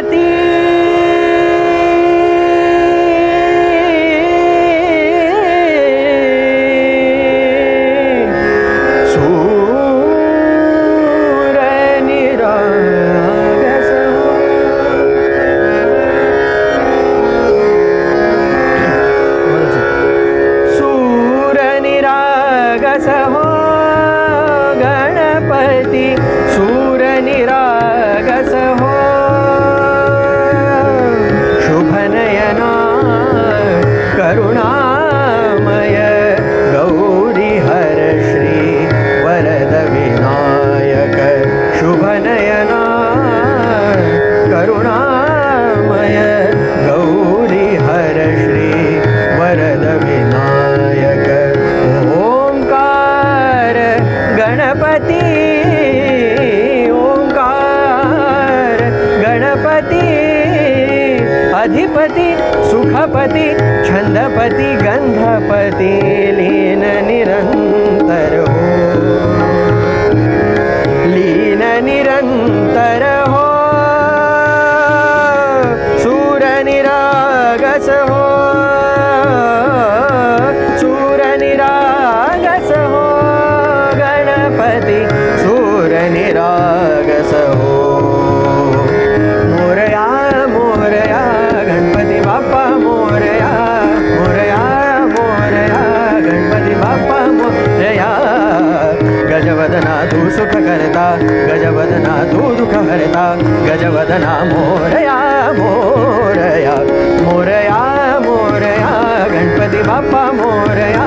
गणपती हो गणपती सूरनिरागस हो शुभनयना करुणामय गौरी हर श्री वरद विनायक शुभनयना करुणामय गौरी हर श्री वरद विनायक गणपती ओंकार गणपती अधिपती सुखपती छंदपती गंधपती लीन निरंतर हो लीन निरंतर हो सूरनिरागस हो सूरनिरागस हो गणपती सूरनिरागस हो मोरया मोरया गणपती बाप्पा मोरया मोरया मोरया गणपती बाप्पा मोरया गजवदना तू सुख करता गजवदना तू दुःख हरता गजवदना मोरया मोरया मोरया मोरया गणपती बाप्पा मोरया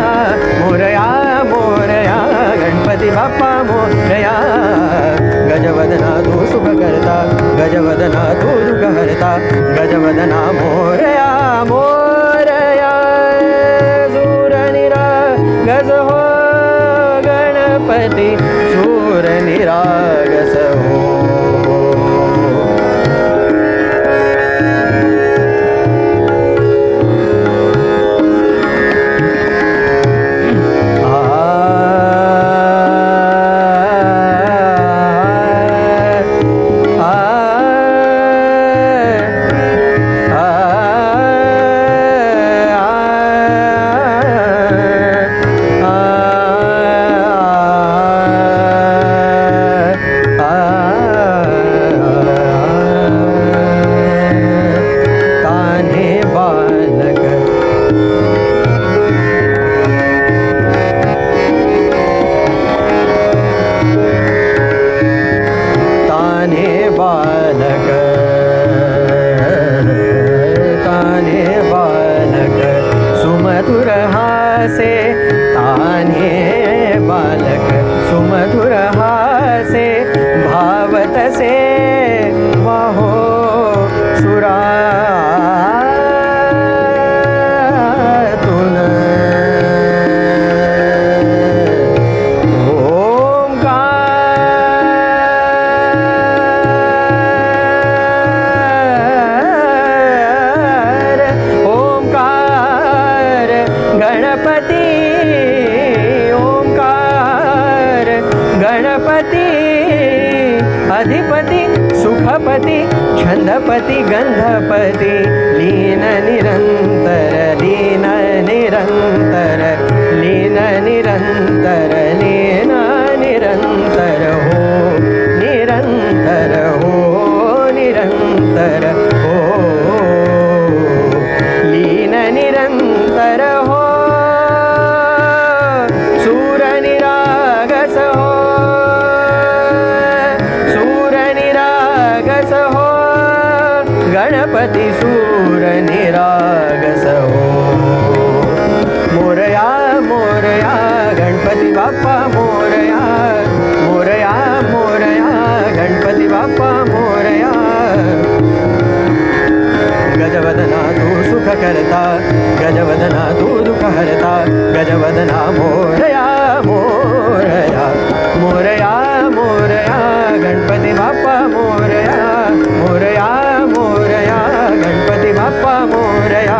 मोरया मोरया गणपती बाप्पा मोरया गजवदना तू सुख करता गजवदना तू दुःख हरता गजवदना मोरया मोरया सूरनिरागस हो गणपती सूरनिरागस हो सुमधुर हासे ताने बालक सुमधुर हासे भावत से वाहो सुरातुन गणपती ओंकार गणपती अधिपती सुखपती छंदपती गंधपती लीन निरंतर लीन निरंतर लीन निरंतर लीन निरंतर हो निरंतर हो निरंतर हो लीन निरंतर हो सूरनिरागस हो सूरनिरागस हो गणपती सूरनिरागस हो मोरया मोरया गणपती बाप्पा मोरया मोरया मोरया गणपती बाप्पा मोरया गजवदना तू सुख करता गजवदना तू दुःख हरता गजवदना मोरया मोरया मोरया मोरया गणपती बाप्पा मोरया मोरया मोरया गणपती बाप्पा मोरया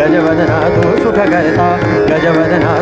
गजवदना तू सुख करता गजवदना